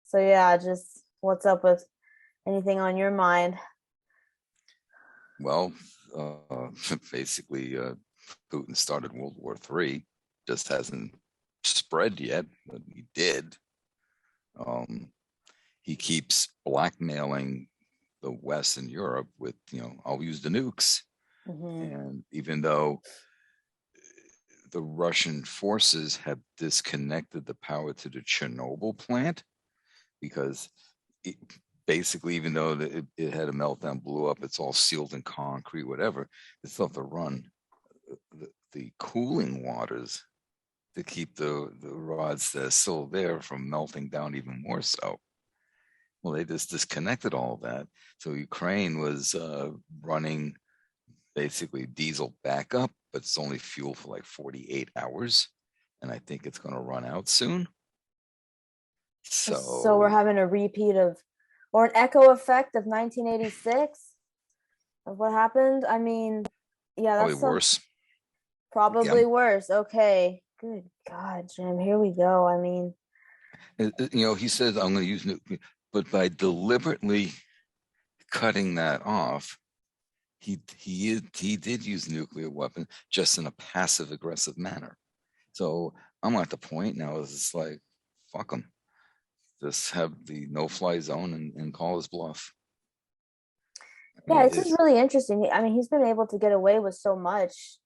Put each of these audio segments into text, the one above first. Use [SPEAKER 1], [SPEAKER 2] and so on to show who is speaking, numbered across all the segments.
[SPEAKER 1] So yeah, just what's up with anything on your mind?
[SPEAKER 2] Well, basically, Putin started World War III, just hasn't spread yet, but he did. Um, he keeps blackmailing the West and Europe with, I'll use the nukes.
[SPEAKER 1] Hmm.
[SPEAKER 2] And even though the Russian forces have disconnected the power to the Chernobyl plant, because it, basically, even though it had a meltdown, blew up, it's all sealed in concrete, whatever, they still have to run the cooling waters to keep the rods that are still there from melting down even more so. Well, they just disconnected all of that. So Ukraine was running basically diesel backup, but it's only fuel for like 48 hours. And I think it's going to run out soon.
[SPEAKER 1] So we're
[SPEAKER 2] So
[SPEAKER 1] having a repeat of, or an echo effect of 1986 of what happened. I mean, yeah,
[SPEAKER 2] probably
[SPEAKER 1] that's so
[SPEAKER 2] worse. Yeah.
[SPEAKER 1] probably worse. Okay, good God, Jim, here we go. I mean,
[SPEAKER 2] He says, I'm going to use nuclear, but by deliberately cutting that off, he did use nuclear weapon just in a passive aggressive manner. So I'm at the point now is it's like, fuck them. Just have the no fly zone and call his bluff. I
[SPEAKER 1] yeah,
[SPEAKER 2] mean,
[SPEAKER 1] it's just really interesting. I mean, he's been able to get away with so much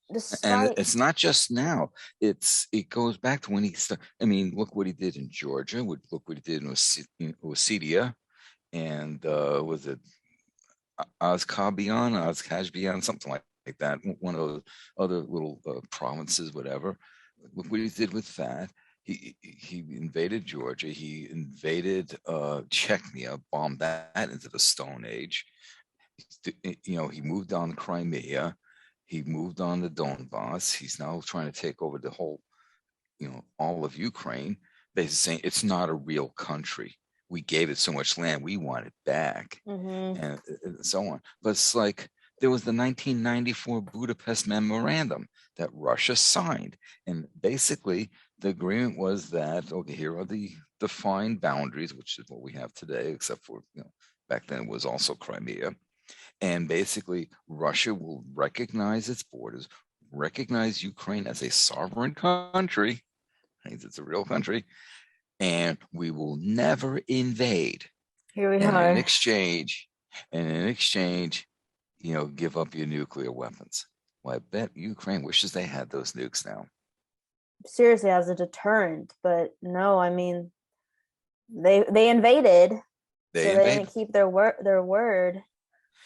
[SPEAKER 2] and
[SPEAKER 1] despite.
[SPEAKER 2] it's not just now. It goes back to when he started. I mean, look what he did in Georgia. Look what he did in Ossetia, and was it Ozkashbian, something like that. One of those other little provinces, whatever. Look what he did with that. He invaded Georgia. He invaded Chechnya, bombed that into the Stone Age. He moved on to Crimea. He moved on to Donbass. He's now trying to take over the whole, all of Ukraine, basically saying it's not a real country. We gave it so much land, we want it back,
[SPEAKER 1] Mhm.
[SPEAKER 2] and so on. But it's like there was the 1994 Budapest Memorandum that Russia signed, and basically the agreement was that, okay, here are the defined boundaries, which is what we have today, except for back then it was also Crimea, and basically, Russia will recognize its borders, recognize Ukraine as a sovereign country. It's a real country, and we will never invade.
[SPEAKER 1] Here we
[SPEAKER 2] And in
[SPEAKER 1] are.
[SPEAKER 2] exchange, give up your nuclear weapons. Well, I bet Ukraine wishes they had those nukes now.
[SPEAKER 1] Seriously, as a deterrent, but no, I mean, they invaded,
[SPEAKER 2] They
[SPEAKER 1] so they
[SPEAKER 2] invade.
[SPEAKER 1] didn't keep their word,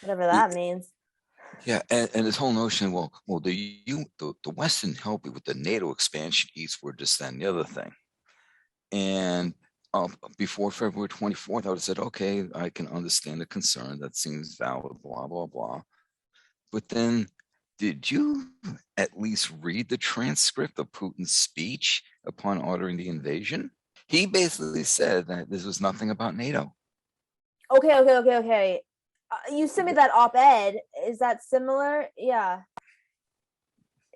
[SPEAKER 1] whatever that means.
[SPEAKER 2] Yeah, and this whole notion, well, the Western help you with the NATO expansion eastward, this, that, and the other thing. And before February 24th, I would have said, okay, I can understand the concern. That seems valid, blah, blah, blah. But then, did you at least read the transcript of Putin's speech upon ordering the invasion? He basically said that this was nothing about NATO.
[SPEAKER 1] Okay. You sent me that op-ed. Is that similar? Yeah.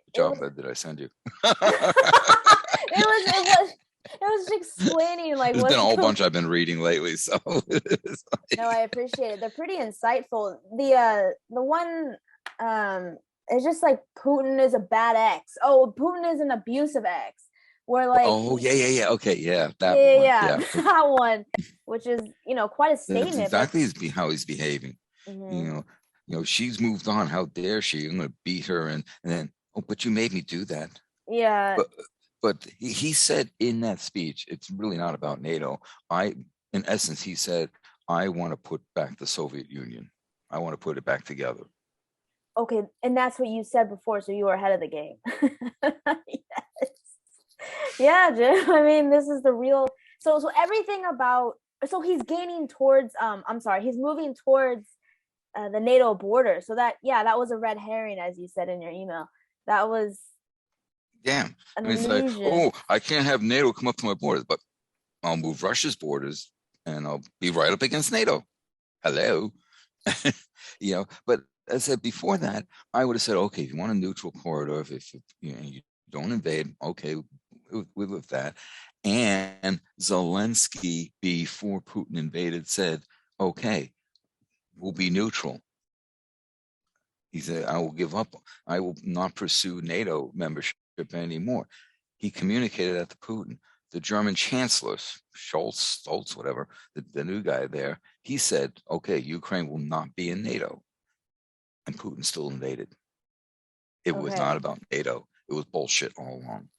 [SPEAKER 2] Which
[SPEAKER 1] It was.
[SPEAKER 2] op-ed did I send you?
[SPEAKER 1] It was explaining like
[SPEAKER 2] There's been a
[SPEAKER 1] what's
[SPEAKER 2] whole
[SPEAKER 1] going.
[SPEAKER 2] bunch I've been reading lately, so
[SPEAKER 1] No, I appreciate it. They're pretty insightful. The one it's just like Putin is a bad ex. Oh, Putin is an abusive ex. Where like
[SPEAKER 2] oh yeah. Okay, yeah, that one.
[SPEAKER 1] yeah,
[SPEAKER 2] Yeah,
[SPEAKER 1] that one, which is quite a
[SPEAKER 2] that's
[SPEAKER 1] statement, but
[SPEAKER 2] exactly how he's behaving. You
[SPEAKER 1] mhm.
[SPEAKER 2] know, she's moved on. How dare she? I'm going to beat her, and then, oh, but you made me do that.
[SPEAKER 1] Yeah.
[SPEAKER 2] But he said in that speech, it's really not about NATO. In essence, he said, I want to put back the Soviet Union. I want to put it back together.
[SPEAKER 1] Okay, and that's what you said before, so you were ahead of the game. Yes. Yeah, Jim. I mean, this is the real. So everything about. So he's gaining towards. I'm sorry. He's moving towards the NATO border. So that was a red herring, as you said in your email. That was
[SPEAKER 2] Damn.
[SPEAKER 1] an
[SPEAKER 2] I mean, it's like,
[SPEAKER 1] illusion.
[SPEAKER 2] oh, I can't have NATO come up to my borders, but I'll move Russia's borders and I'll be right up against NATO. Hello. But as I said before that, I would have said, okay, if you want a neutral corridor, if you don't invade, okay, we with that. And Zelensky, before Putin invaded, said, okay, we'll be neutral. He said, I will give up. I will not pursue NATO membership anymore. He communicated that to Putin. The German chancellor, Stolz, whatever, the new guy there, he said, okay, Ukraine will not be in NATO. And Putin still invaded. It was not
[SPEAKER 1] Okay.
[SPEAKER 2] about NATO. It was bullshit all along.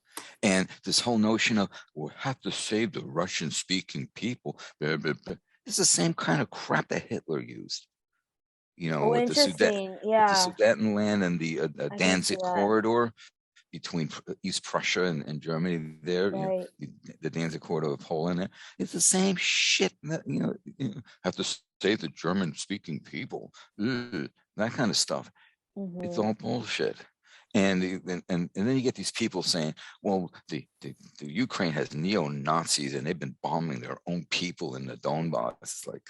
[SPEAKER 2] And this whole notion of we'll have to save the Russian speaking people, it's the same kind of crap that Hitler used.
[SPEAKER 1] Oh,
[SPEAKER 2] With
[SPEAKER 1] interesting.
[SPEAKER 2] the
[SPEAKER 1] Yeah,
[SPEAKER 2] Sudetenland and the
[SPEAKER 1] I can see
[SPEAKER 2] Danzig
[SPEAKER 1] that.
[SPEAKER 2] corridor between East Prussia and Germany. There,
[SPEAKER 1] Right.
[SPEAKER 2] the Danzig corridor of Poland. It's the same shit. That have to save the German-speaking people. Ugh, that kind of stuff. It's
[SPEAKER 1] Mm-hmm.
[SPEAKER 2] all bullshit. And then you get these people saying, well, the Ukraine has neo-Nazis and they've been bombing their own people in the Donbass. It's like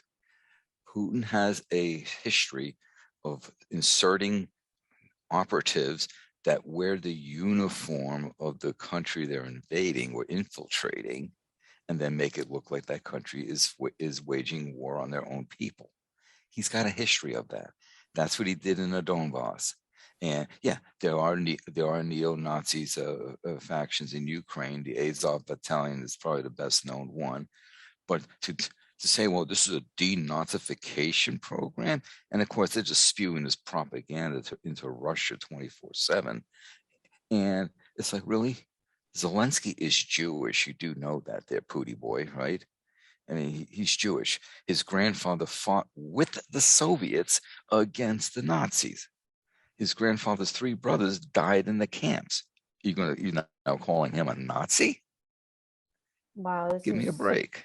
[SPEAKER 2] Putin has a history of inserting operatives that wear the uniform of the country they're invading or infiltrating, and then make it look like that country is waging war on their own people. He's got a history of that. That's what he did in the Donbass. And yeah, there are neo-Nazis factions in Ukraine. The Azov Battalion is probably the best known one. But to say, well, this is a denazification program, and of course they're just spewing this propaganda into Russia 24/7, and it's like, really, Zelensky is Jewish. You do know that, there, Pootie boy, right? I mean, he's Jewish. His grandfather fought with the Soviets against the Nazis. His grandfather's three brothers died in the camps. You're now calling him a Nazi?
[SPEAKER 1] Wow, this
[SPEAKER 2] Give me a
[SPEAKER 1] is
[SPEAKER 2] break.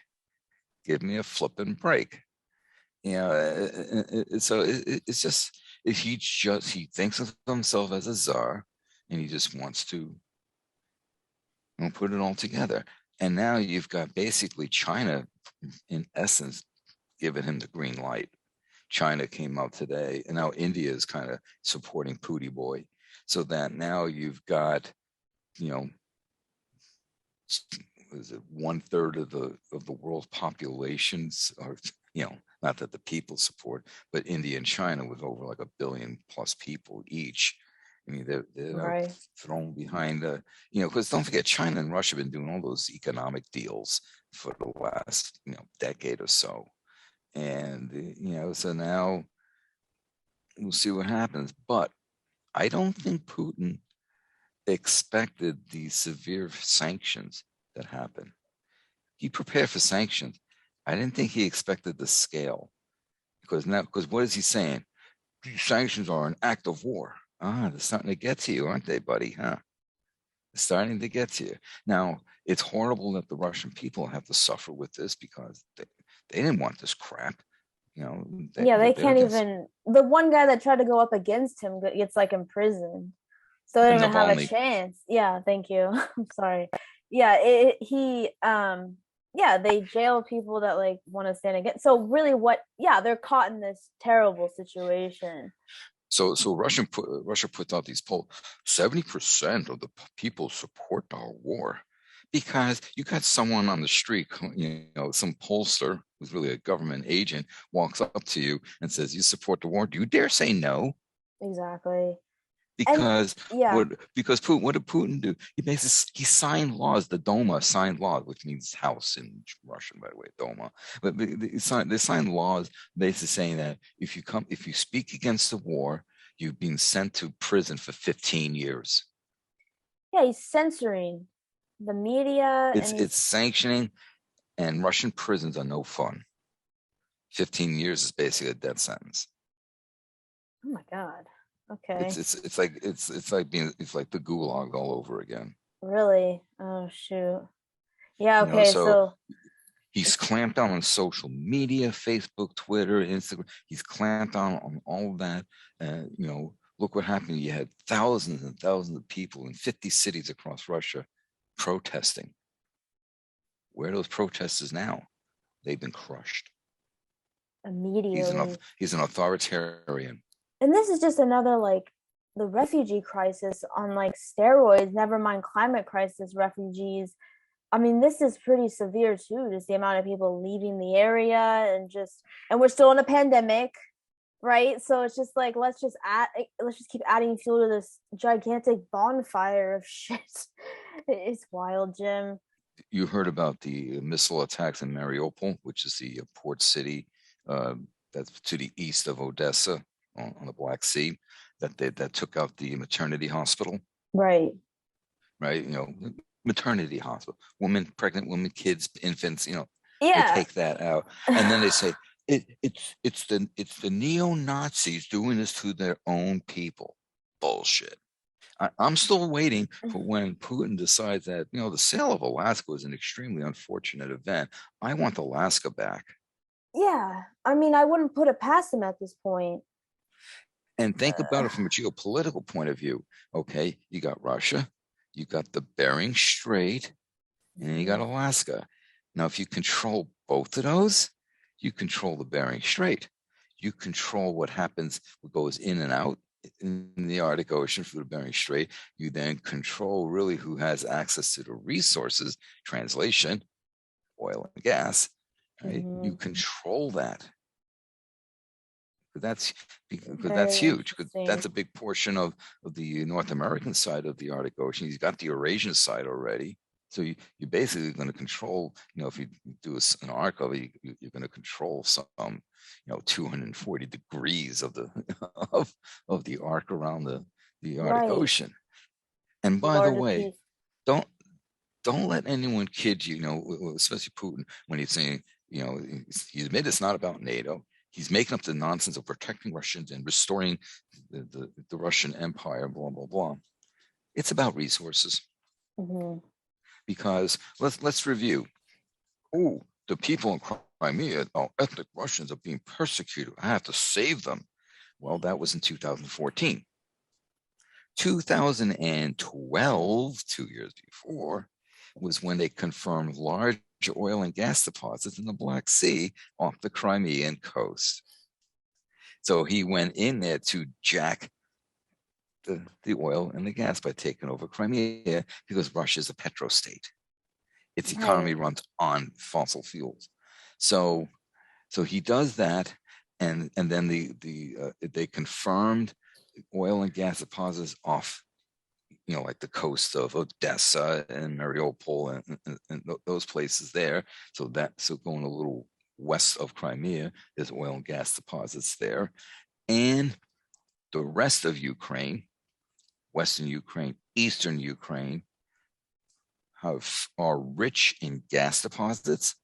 [SPEAKER 2] Give me a flipping break. So it's just he thinks of himself as a czar, and he just wants to put it all together. And now you've got basically China, in essence, giving him the green light. China came out today, and now India is kind of supporting Pootie Boy, so that now you've got, you know, is it 1/3 of the world's populations, or not that the people support, but India and China with over like 1 billion plus people each. I mean, they're now
[SPEAKER 1] right.
[SPEAKER 2] thrown behind because don't forget, China and Russia have been doing all those economic deals for the last decade or so, and so now we'll see what happens. But I don't think Putin expected the severe sanctions that happened. He prepared for sanctions. I didn't think he expected the scale, because what is he saying? These sanctions are an act of war. They're starting to get to you, aren't they, buddy? Huh? They're starting to get to you. Now, it's horrible that the Russian people have to suffer with this, because they didn't want this crap.
[SPEAKER 1] Yeah, they
[SPEAKER 2] They're
[SPEAKER 1] can't
[SPEAKER 2] against
[SPEAKER 1] even. The one guy that tried to go up against him gets like imprisoned, so they don't even have a
[SPEAKER 2] Navalny.
[SPEAKER 1] chance. Yeah, thank you. I'm sorry. Yeah, he yeah, they jail people that like want to stand against. So really, what? Yeah, they're caught in this terrible situation.
[SPEAKER 2] So Russia puts out these polls. 70% of the people support our war, because you got someone on the street, some pollster who's really a government agent, walks up to you and says, "You support the war? Do you dare say no?"
[SPEAKER 1] Exactly. And
[SPEAKER 2] Because
[SPEAKER 1] yeah,
[SPEAKER 2] Putin, what did Putin do? He signed laws. The Duma signed laws, which means house in Russian, by the way, Duma. But they signed laws basically saying that if you speak against the war, you've been sent to prison for 15 years.
[SPEAKER 1] yeah, he's censoring the media,
[SPEAKER 2] It's
[SPEAKER 1] and
[SPEAKER 2] it's
[SPEAKER 1] he's
[SPEAKER 2] sanctioning, and Russian prisons are no fun. 15 years is basically a death sentence.
[SPEAKER 1] oh my god.
[SPEAKER 2] It's
[SPEAKER 1] Okay.
[SPEAKER 2] it's it's like it's like the gulag all over again.
[SPEAKER 1] Really? Oh shoot. Yeah, okay.
[SPEAKER 2] So
[SPEAKER 1] So
[SPEAKER 2] he's clamped down on social media, Facebook, Twitter, Instagram. He's clamped down on all of that. Look what happened. You had thousands and thousands of people in 50 cities across Russia protesting. Where are those protesters now? They've been crushed.
[SPEAKER 1] immediately.
[SPEAKER 2] He's an authoritarian.
[SPEAKER 1] And this is just another like the refugee crisis on like steroids, never mind climate crisis, refugees. I mean, this is pretty severe too, just the amount of people leaving the area and we're still in a pandemic, right? So it's just like let's just keep adding fuel to this gigantic bonfire of shit. It's wild, Jim.
[SPEAKER 2] You heard about the missile attacks in Mariupol, which is the port city uh, that's to the east of Odessa on the Black Sea, that took out the maternity hospital,
[SPEAKER 1] Right.
[SPEAKER 2] right? Maternity hospital, pregnant women, kids, infants. They
[SPEAKER 1] Yeah.
[SPEAKER 2] take that out, and then they say it's the neo Nazis doing this to their own people. Bullshit. I'm still waiting for when Putin decides that, the sale of Alaska was an extremely unfortunate event. I want Alaska back.
[SPEAKER 1] Yeah. I mean, I wouldn't put it past him at this point.
[SPEAKER 2] And think about it from a geopolitical point of view. Okay, you got Russia, you got the Bering Strait, and then you got Alaska. Now, if you control both of those, you control the Bering Strait. You control what happens, what goes in and out in the Arctic Ocean through the Bering Strait. You then control really who has access to the resources, translation, oil and gas, right? You control that. That's because that's
[SPEAKER 1] Very
[SPEAKER 2] huge. Because
[SPEAKER 1] interesting.
[SPEAKER 2] that's a big portion of the North American side of the Arctic Ocean. He's got the Eurasian side already. So you're basically going to control, if you do an arc of it, you're going to control some, 240 degrees of the of the arc around the Arctic
[SPEAKER 1] Right.
[SPEAKER 2] Ocean. And
[SPEAKER 1] The
[SPEAKER 2] by the
[SPEAKER 1] largest
[SPEAKER 2] way,
[SPEAKER 1] piece.
[SPEAKER 2] don't don't let anyone kid you, especially Putin, when he's saying, he admitted it's not about NATO. He's making up the nonsense of protecting Russians and restoring the Russian Empire, blah, blah, blah. It's about resources. Because let's review. Oh, the people in Crimea, ethnic Russians are being persecuted. I have to save them. Well, that was in 2014. 2012, 2 years before, was when they confirmed large oil and gas deposits in the Black Sea off the Crimean coast. So he went in there to jack the oil and the gas by taking over Crimea because Russia is a petrostate. Its economy runs on fossil fuels. So he does that, and then they confirmed oil and gas deposits off, like the coast of Odessa and Mariupol and those places there. So going a little west of Crimea, there's oil and gas deposits there, and the rest of Ukraine, Western Ukraine, Eastern Ukraine, are rich in gas deposits.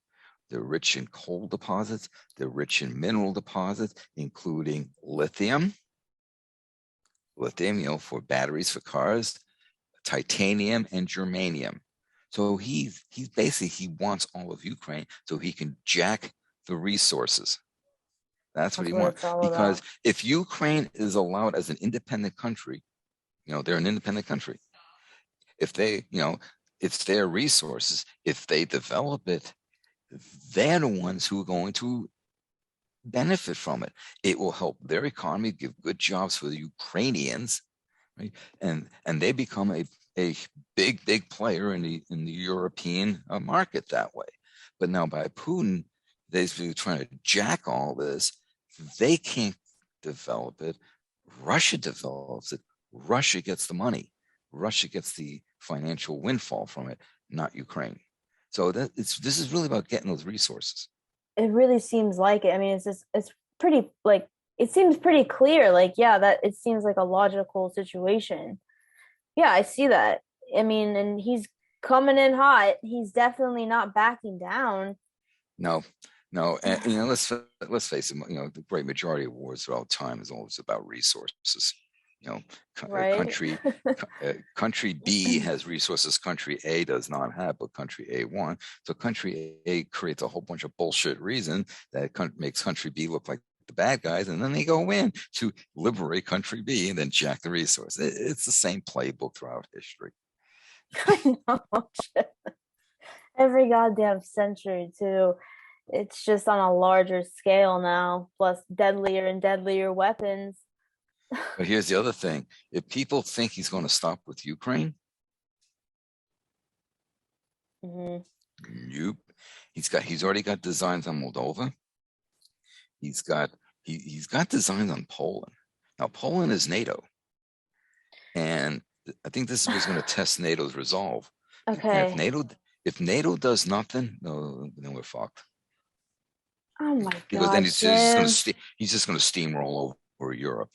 [SPEAKER 2] They're rich in coal deposits. They're rich in mineral deposits, including lithium, for batteries for cars, titanium, and germanium. So he wants all of Ukraine so he can jack the resources. That's what he wants. Because if Ukraine is allowed as an independent country, they're an independent country. If they, it's their resources. If they develop it, they're the ones who are going to benefit from it. It will help their economy, give good jobs for the Ukrainians, right? And they become a big player in the European market that way. But now by Putin, they're trying to jack all this. They can't develop it. Russia develops it. Russia gets the money. Russia gets the financial windfall from it, not Ukraine. So this is really about getting those resources.
[SPEAKER 1] It really seems like it. I mean, it's pretty like it seems pretty clear. Like, yeah, that it seems like a logical situation. Yeah, I see that. I mean, and he's coming in hot. He's definitely not backing down.
[SPEAKER 2] No, and let's face it. The great majority of wars throughout time is always about resources.
[SPEAKER 1] Right.
[SPEAKER 2] Country B has resources country A does not have, but country A won. So country A creates a whole bunch of bullshit reason that makes country B look like the bad guys, and then they go in to liberate country B and then jack the resource. It's the same playbook throughout history.
[SPEAKER 1] I know. Every goddamn century too. It's just on a larger scale now, plus deadlier and deadlier weapons.
[SPEAKER 2] But here's the other thing. If people think he's going to stop with Ukraine,
[SPEAKER 1] Mhm.
[SPEAKER 2] Nope. He's already got designs on Moldova. He's got he's got designs on Poland. Now Poland is NATO, and I think this is what's going to test NATO's resolve. And
[SPEAKER 1] Okay.
[SPEAKER 2] if NATO does nothing, no, then we're fucked.
[SPEAKER 1] Oh my
[SPEAKER 2] Because then
[SPEAKER 1] God, Jim.
[SPEAKER 2] he's just going to steamroll over Europe.